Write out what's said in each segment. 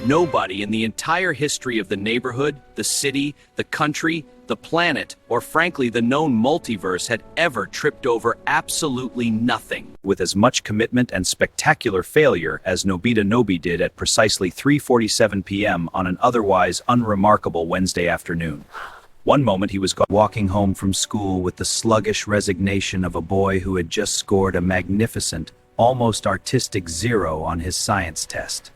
Nobody in the entire history of the neighborhood, the city, the country, the planet, or frankly the known multiverse had ever tripped over absolutely nothing with as much commitment and spectacular failure as Nobita Nobi did at precisely 3:47 p.m. on an otherwise unremarkable Wednesday afternoon. One moment he was walking home from school with the sluggish resignation of a boy who had just scored a magnificent, almost artistic 0 on his science test.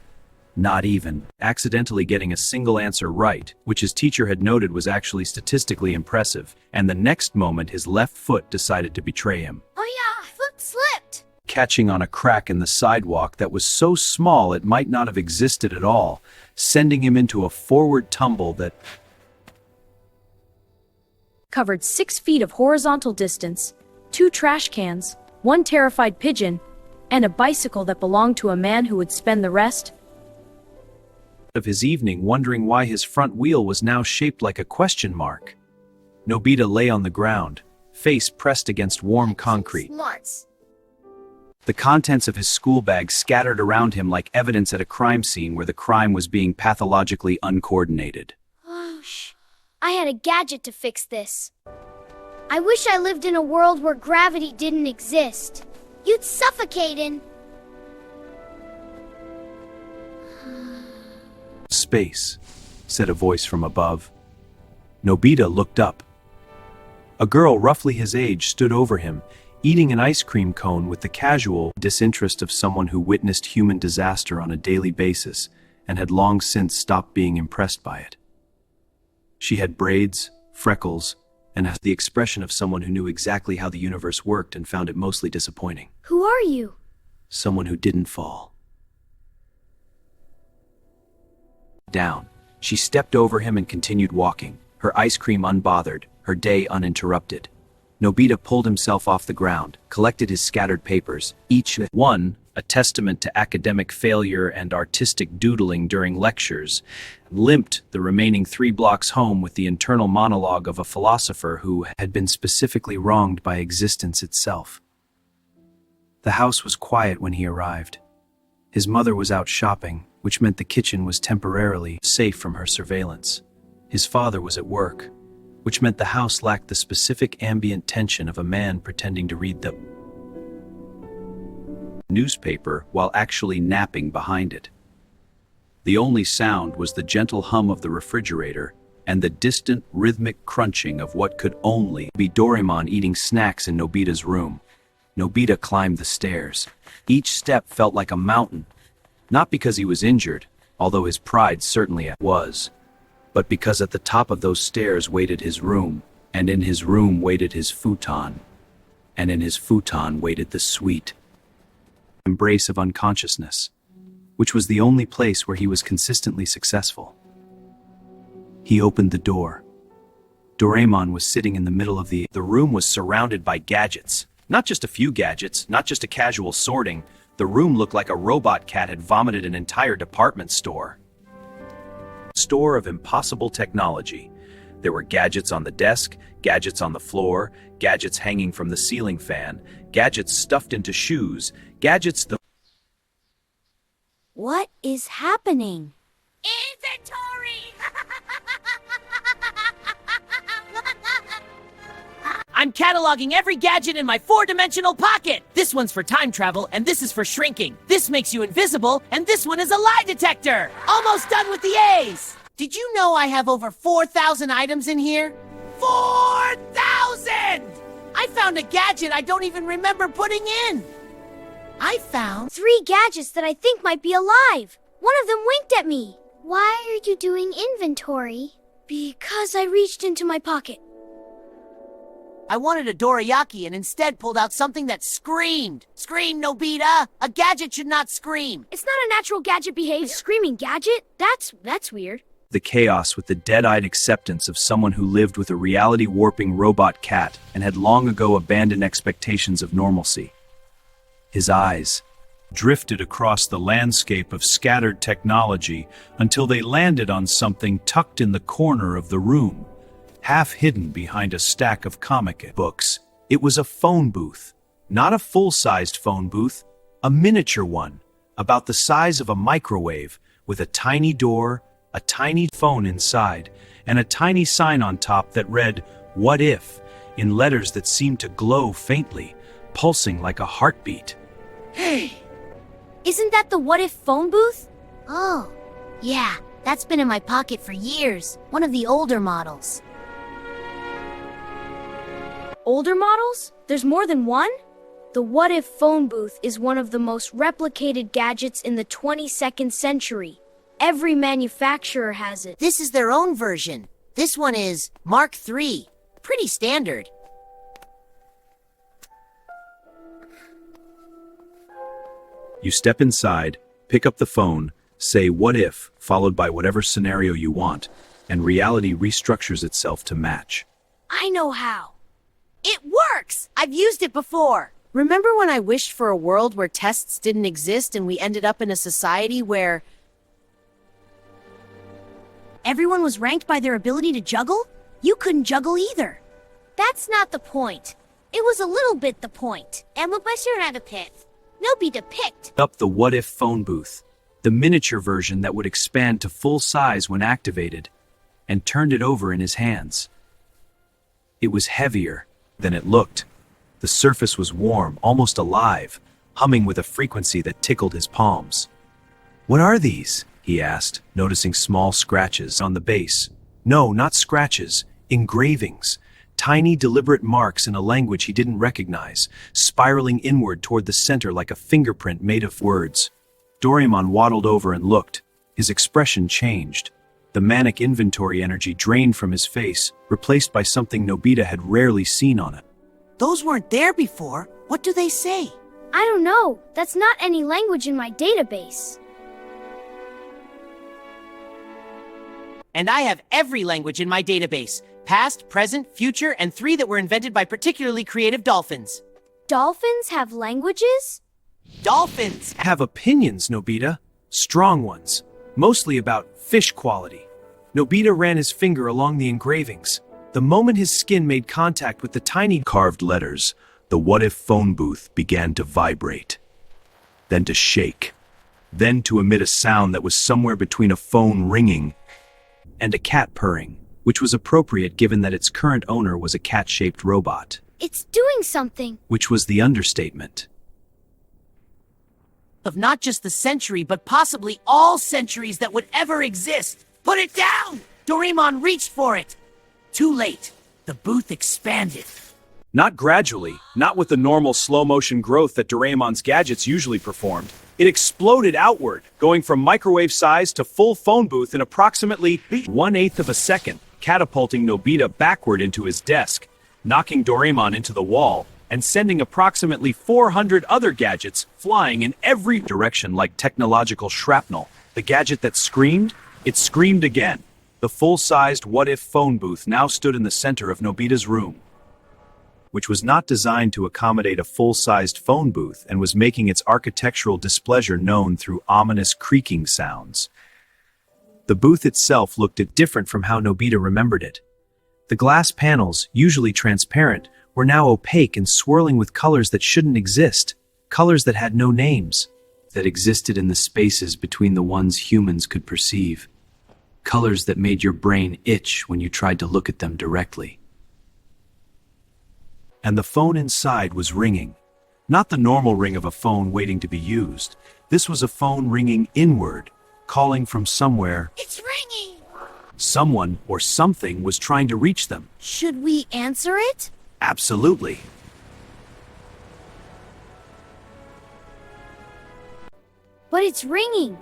Not even accidentally getting a single answer right, which his teacher had noted was actually statistically impressive, and the next moment his left foot decided to betray him. Oh yeah, foot slipped! Catching on a crack in the sidewalk that was so small it might not have existed at all, sending him into a forward tumble that covered 6 feet of horizontal distance, 2 trash cans, 1 terrified pigeon, and a bicycle that belonged to a man who would spend the rest of his evening wondering why his front wheel was now shaped like a question mark. Nobita lay on the ground, face pressed against warm concrete. Smarts. The contents of his school bag scattered around him like evidence at a crime scene where the crime was being pathologically uncoordinated. Oh, I had a gadget to fix this. I wish I lived in a world where gravity didn't exist. You'd suffocate in space, said a voice from above. Nobita looked up. A girl roughly his age stood over him, eating an ice cream cone with the casual disinterest of someone who witnessed human disaster on a daily basis and had long since stopped being impressed by it. She had braids, freckles, and the expression of someone who knew exactly how the universe worked and found it mostly disappointing. Who are you? Someone who didn't fall. Down. She stepped over him and continued walking, her ice cream unbothered, her day uninterrupted. Nobita pulled himself off the ground, collected his scattered papers, each one a testament to academic failure and artistic doodling during lectures, limped the remaining 3 blocks home with the internal monologue of a philosopher who had been specifically wronged by existence itself. The house was quiet when he arrived. His mother was out shopping, which meant the kitchen was temporarily safe from her surveillance. His father was at work, which meant the house lacked the specific ambient tension of a man pretending to read the newspaper while actually napping behind it. The only sound was the gentle hum of the refrigerator and the distant, rhythmic crunching of what could only be Doraemon eating snacks in Nobita's room. Nobita climbed the stairs. Each step felt like a mountain, not because he was injured, although his pride certainly was, but because at the top of those stairs waited his room, and in his room waited his futon, and in his futon waited the sweet embrace of unconsciousness, which was the only place where he was consistently successful. He opened the door. Doraemon was sitting in the middle of the room was surrounded by gadgets. Not just a few gadgets, not just a casual sorting. The room looked like a robot cat had vomited an entire department store. Store of impossible technology. There were gadgets on the desk, gadgets on the floor, gadgets hanging from the ceiling fan, gadgets stuffed into shoes, gadgets What is happening? Inventory! I'm cataloging every gadget in my 4-dimensional pocket! This one's for time travel, and this is for shrinking. This makes you invisible, and this one is a lie detector! Almost done with the A's! Did you know I have over 4,000 items in here? 4,000! I found a gadget I don't even remember putting in! I found 3 gadgets that I think might be alive. One of them winked at me. Why are you doing inventory? Because I reached into my pocket. I wanted a dorayaki and instead pulled out something that screamed. Scream, Nobita! A gadget should not scream. It's not a natural gadget behave. Screaming gadget? That's weird. the chaos with the dead-eyed acceptance of someone who lived with a reality-warping robot cat and had long ago abandoned expectations of normalcy. His eyes drifted across the landscape of scattered technology until they landed on something tucked in the corner of the room, half hidden behind a stack of comic books. It was a phone booth, not a full-sized phone booth, a miniature one, about the size of a microwave, with a tiny door, a tiny phone inside, and a tiny sign on top that read, "What if?" in letters that seemed to glow faintly, pulsing like a heartbeat. Hey! Isn't that the What If phone booth? Oh, yeah, that's been in my pocket for years. One of the older models. Older models? There's more than one? The What If phone booth is one of the most replicated gadgets in the 22nd century. Every manufacturer has it. This is their own version. This one is Mark III. Pretty standard. You step inside, pick up the phone, say "what if," followed by whatever scenario you want, and reality restructures itself to match. I know how. It works! I've used it before. Remember when I wished for a world where tests didn't exist and we ended up in a society where Everyone was ranked by their ability to juggle? You couldn't juggle either. That's not the point. It was a little bit the point. Nobody picked. Up the "what if" phone booth, the miniature version that would expand to full size when activated, and turned it over in his hands. It was heavier than it looked. The surface was warm, almost alive, humming with a frequency that tickled his palms. "What are these?" he asked, noticing small scratches on the base. No, not scratches, engravings. Tiny, deliberate marks in a language he didn't recognize, spiraling inward toward the center like a fingerprint made of words. Doraemon waddled over and looked. His expression changed. The manic inventory energy drained from his face, replaced by something Nobita had rarely seen on it. those weren't there before. What do they say? I don't know. That's not any language in my database. And I have every language in my database. Past, present, future, and 3 that were invented by particularly creative dolphins. Dolphins have languages? Dolphins! Have opinions, Nobita. Strong ones. Mostly about fish quality. Nobita ran his finger along the engravings. The moment his skin made contact with the tiny carved letters, the "what if" phone booth began to vibrate. Then to shake. Then to emit a sound that was somewhere between a phone ringing and a cat purring, which was appropriate given that its current owner was a cat-shaped robot. It's doing something. Which was the understatement. Of not just the century, but possibly all centuries that would ever exist. Put it down! Doraemon reached for it. Too late. The booth expanded. Not gradually, not with the normal slow-motion growth that Doraemon's gadgets usually performed. It exploded outward, going from microwave size to full phone booth in approximately 1/8 of a second, catapulting Nobita backward into his desk, knocking Doraemon into the wall, and sending approximately 400 other gadgets flying in every direction like technological shrapnel. The gadget that screamed, it screamed again. The full-sized "what if" phone booth now stood in the center of Nobita's room, which was not designed to accommodate a full-sized phone booth and was making its architectural displeasure known through ominous creaking sounds. The booth itself looked different from how Nobita remembered it. The glass panels, usually transparent, were now opaque and swirling with colors that shouldn't exist, colors that had no names, that existed in the spaces between the ones humans could perceive, colors that made your brain itch when you tried to look at them directly. And the phone inside was ringing. Not the normal ring of a phone waiting to be used. This was a phone ringing inward, calling from somewhere. It's ringing! Someone or something was trying to reach them. Should we answer it? Absolutely. But it's ringing.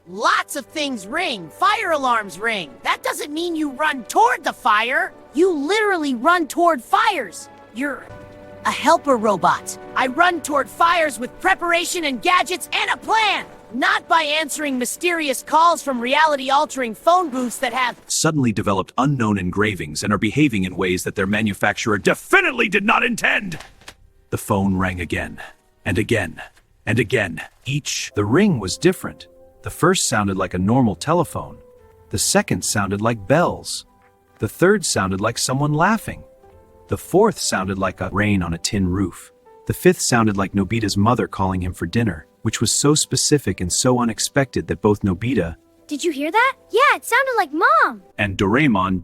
Lots of things ring. Fire alarms ring. That doesn't mean you run toward the fire. You literally run toward fires. You're a helper robot. I run toward fires with preparation and gadgets and a plan. Not by answering mysterious calls from reality-altering phone booths that have Suddenly developed unknown engravings and are behaving in ways that their manufacturer definitely did not intend. The phone rang again, and again, and again. The ring was different. The first sounded like a normal telephone. The second sounded like bells. The third sounded like someone laughing. The fourth sounded like a rain on a tin roof. The fifth sounded like Nobita's mother calling him for dinner, which was so specific and so unexpected that both Nobita Did you hear that? Yeah, it sounded like Mom. And Doraemon